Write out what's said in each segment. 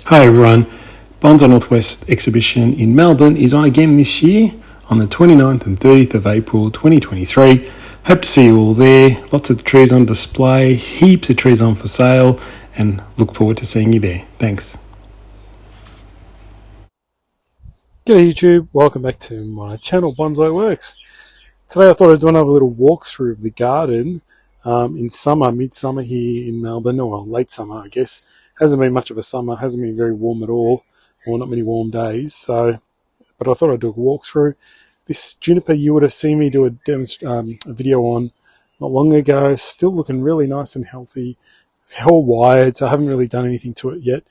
Hi everyone, Bonsai Northwest exhibition in Melbourne is on again this year on the 29th and 30th of April 2023. Hope to see you all there. Lots of trees on display, heaps of trees on for sale, and look forward to seeing you there. Thanks. G'day YouTube, welcome back to my channel Bonsai Works. Today I thought I'd do another little walkthrough of the garden in summer, midsummer here in Melbourne, or late summer I guess. Hasn't been much of a summer, hasn't been very warm at all, or not many warm days, but I thought I'd do a walkthrough. This juniper you would have seen me do a video on not long ago, still looking really nice and healthy, all wired, so I haven't really done anything to it yet.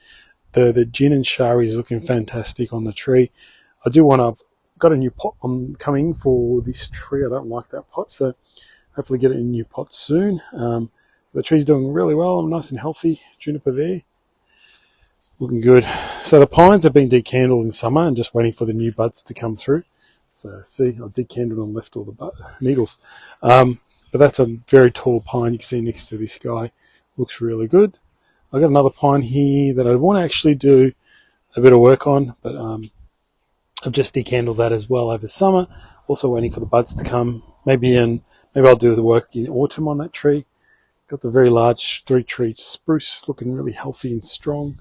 The gin and shari is looking fantastic on the tree. I've got a new pot coming for this tree. I don't like that pot, so hopefully get it in a new pot soon. The tree's doing really well. I'm nice and healthy. Juniper there, looking good. So the pines have been decandled in summer and just waiting for the new buds to come through. So see, I've decandled and left all the needles. But that's a very tall pine you can see next to this guy. Looks really good. I've got another pine here that I want to actually do a bit of work on, but I've just decandled that as well over summer. Also waiting for the buds to come. Maybe I'll do the work in autumn on that tree. Got the very large 3-tree spruce looking really healthy and strong.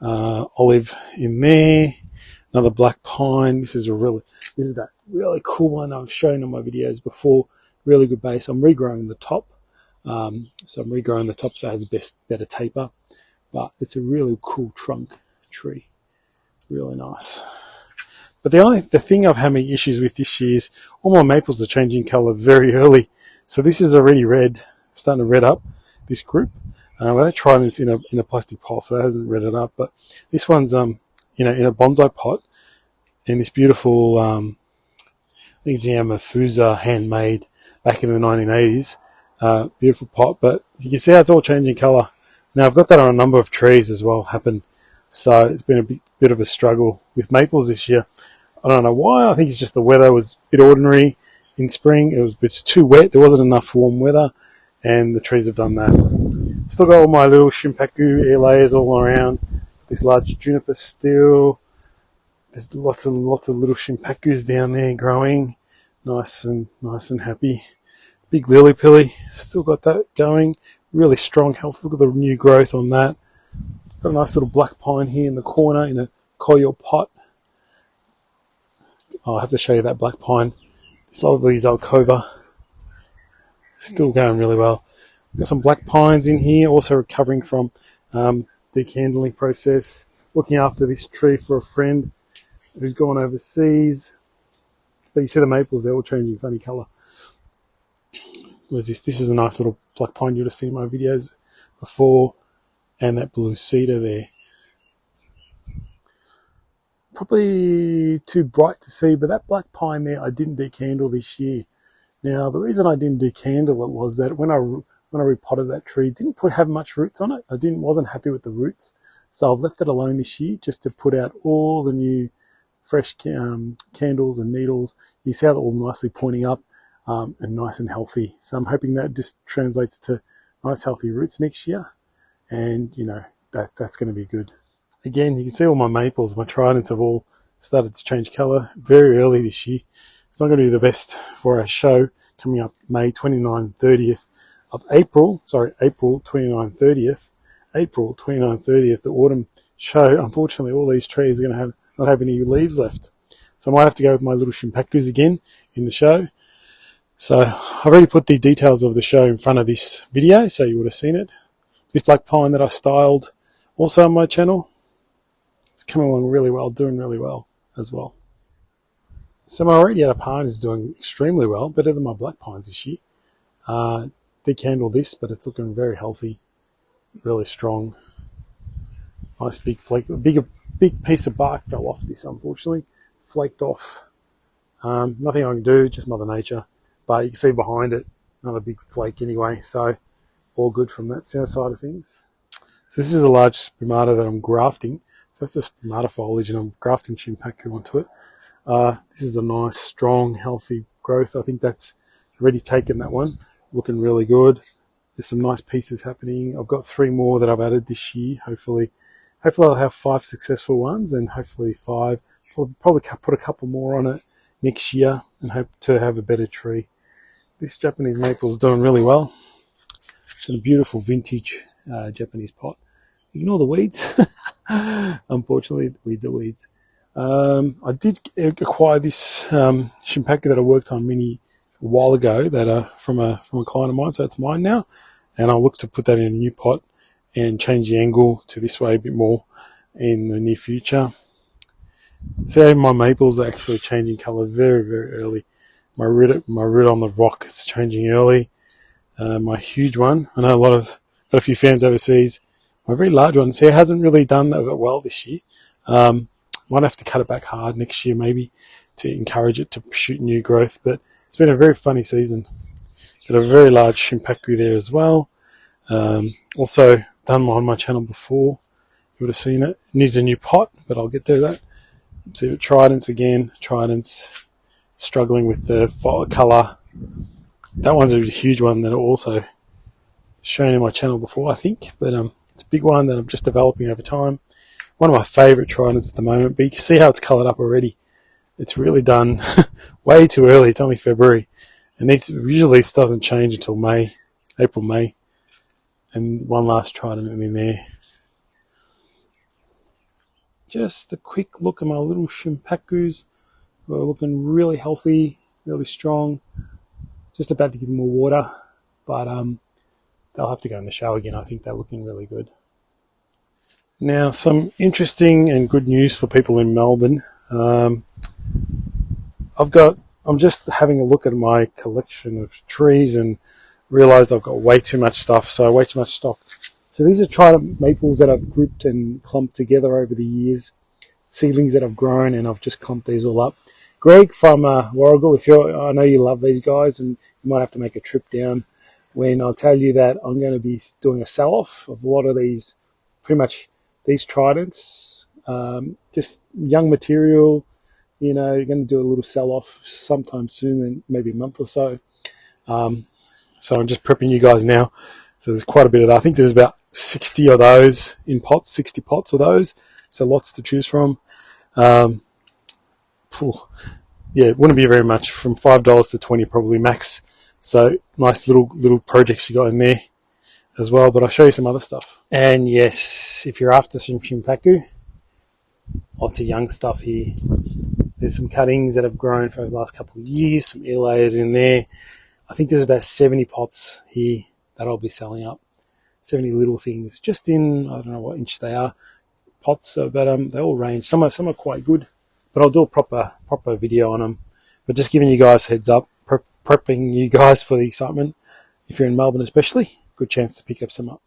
Olive in there. Another black pine. This is that really cool one I've shown on my videos before. Really good base. I'm regrowing the top. So I'm regrowing the top so it has better taper. But it's a really cool trunk tree. Really nice. But the thing I've had issues with this year is all my maples are changing colour very early. So this is already red, starting to red up, this group. I tried this in a plastic pot, so it hasn't red it up. But this one's in a bonsai pot in this beautiful, I think it's Yamafusa handmade back in the 1980s. Beautiful pot, but you can see how it's all changing colour. Now I've got that on a number of trees as well happen. So it's been a bit of a struggle with maples this year. I don't know why. I think it's just the weather was a bit ordinary in spring. It was a bit too wet. There wasn't enough warm weather, and the trees have done that. Still got all my little shimpaku air layers all around. This large juniper still. There's lots of little shimpakus down there growing, nice and happy. Big lily pilly, still got that going. Really strong health. Look at the new growth on that. Got a nice little black pine here in the corner in a courtyard pot. I'll have to show you that black pine. This lovely Zelkova. Still going really well. Got some black pines in here, also recovering from decandling process. Looking after this tree for a friend who's gone overseas. But you see the maples, they're all changing funny colour. Where's this? This is a nice little black pine you would have seen in my videos before. And that blue cedar there. Probably too bright to see, but that black pine there I didn't decandle this year. Now the reason I didn't decandle it was that when I repotted that tree, it didn't have much roots on it. I wasn't happy with the roots, so I've left it alone this year just to put out all the new fresh candles and needles. You see how they're all nicely pointing up and nice and healthy. So I'm hoping that just translates to nice healthy roots next year. And that's going to be good. Again, you can see all my maples, my tridents have all started to change colour very early this year. It's not going to be the best for our show coming up May 29th, 30th of April. Sorry, April 29th, 30th. April 29th, 30th, the autumn show. Unfortunately, all these trees are going to not have any leaves left. So I might have to go with my little shimpakus again in the show. So I've already put the details of the show in front of this video, so you would have seen it. This black pine that I styled also on my channel. It's coming along really well, doing really well as well. So my radiata pine is doing extremely well, better than my black pines this year. Decandled this, but it's looking very healthy, really strong. Nice big flake, big piece of bark fell off this unfortunately, flaked off. Nothing I can do, just Mother Nature. But you can see behind it, another big flake anyway, so all good from that side of things. So this is a large spermata that I'm grafting. So that's the spermata foliage and I'm grafting shimpaku onto it. This is a nice, strong, healthy growth. I think that's already taken that one. Looking really good. There's some nice pieces happening. I've got 3 more that I've added this year. Hopefully hopefully I'll have 5 successful ones, and hopefully 5. We'll probably put a couple more on it next year and hope to have a better tree. This Japanese maple is doing really well. It's in a beautiful vintage Japanese pot. Ignore the weeds. Unfortunately, the weeds. I did acquire this Shimpaku that I worked on a while ago, that are from a client of mine, so it's mine now. And I'll look to put that in a new pot and change the angle to this way a bit more in the near future. See, my maples are actually changing colour very, very early. My root on the rock is changing early. My huge one, I know got a few fans overseas. My very large one, see, it hasn't really done that well this year. Might have to cut it back hard next year maybe to encourage it to shoot new growth. But it's been a very funny season. Got a very large Shimpaku there as well. Also done on my channel before. You would have seen it. It needs a new pot, but I'll get to that. See, Tridents again. Tridents struggling with the colour. That one's a huge one that I also shown in my channel before, I think. But it's a big one that I'm just developing over time. One of my favourite Tridents at the moment, but you can see how it's coloured up already. It's really done way too early. It's only February. And usually this doesn't change until April, May. And one last Trident in there. Just a quick look at my little Shimpakus. They're looking really healthy, really strong. Just about to give them more water, but they'll have to go in the shower again. I think they're looking really good. Now, some interesting and good news for people in Melbourne. I'm just having a look at my collection of trees and realised I've got way too much stuff, so way too much stock. So these are Trident maples that I've grouped and clumped together over the years. Seedlings that I've grown, and I've just clumped these all up. Greg from Warrigal, I know you love these guys, and you might have to make a trip down when I'll tell you that I'm going to be doing a sell-off of a lot of these, pretty much these Tridents, just young material. You're going to do a little sell-off sometime soon, maybe a month or so. So I'm just prepping you guys now. So there's quite a bit of that. I think there's about 60 of those in pots, 60 pots of those. So lots to choose from. Yeah, it wouldn't be very much, from $5 to 20 probably max. So nice little projects you got in there as well. But I'll show you some other stuff. And yes, if you're after some Shimpaku, lots of young stuff here. There's some cuttings that have grown for the last couple of years, some ear layers in there. I think there's about 70 pots here that I'll be selling up. 70 little things, just in, I don't know what inch they are, pots, but they all range. Some are quite good, but I'll do a proper video on them. But just giving you guys heads up, prepping you guys for the excitement. If you're in Melbourne especially, good chance to pick up some up.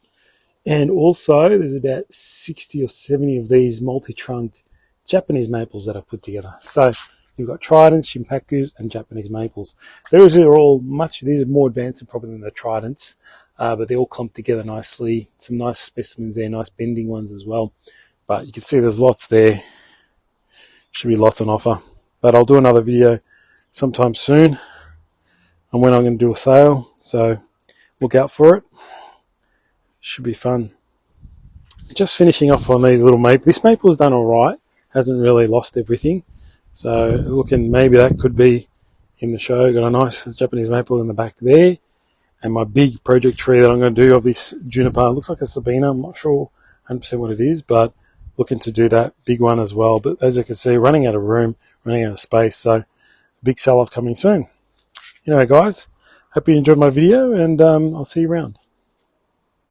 And also, there's about 60 or 70 of these multi-trunk Japanese maples that I've put together. So you've got Tridents, Shimpakus, and Japanese maples. These are more advanced probably than the Tridents, but they all clump together nicely. Some nice specimens there, nice bending ones as well. But you can see there's lots there. Should be lots on offer. But I'll do another video sometime soon on when I'm going to do a sale. So look out for it. Should be fun. Just finishing off on these little maples. This maple's done all right. Hasn't really lost everything. So looking, maybe that could be in the show. Got a nice Japanese maple in the back there. And my big project tree that I'm going to do of this juniper. Looks like a Sabina. I'm not sure 100% what it is, but looking to do that big one as well. But as you can see, running out of room, running out of space. So big sell-off coming soon. Anyway, guys, hope you enjoyed my video, and I'll see you around.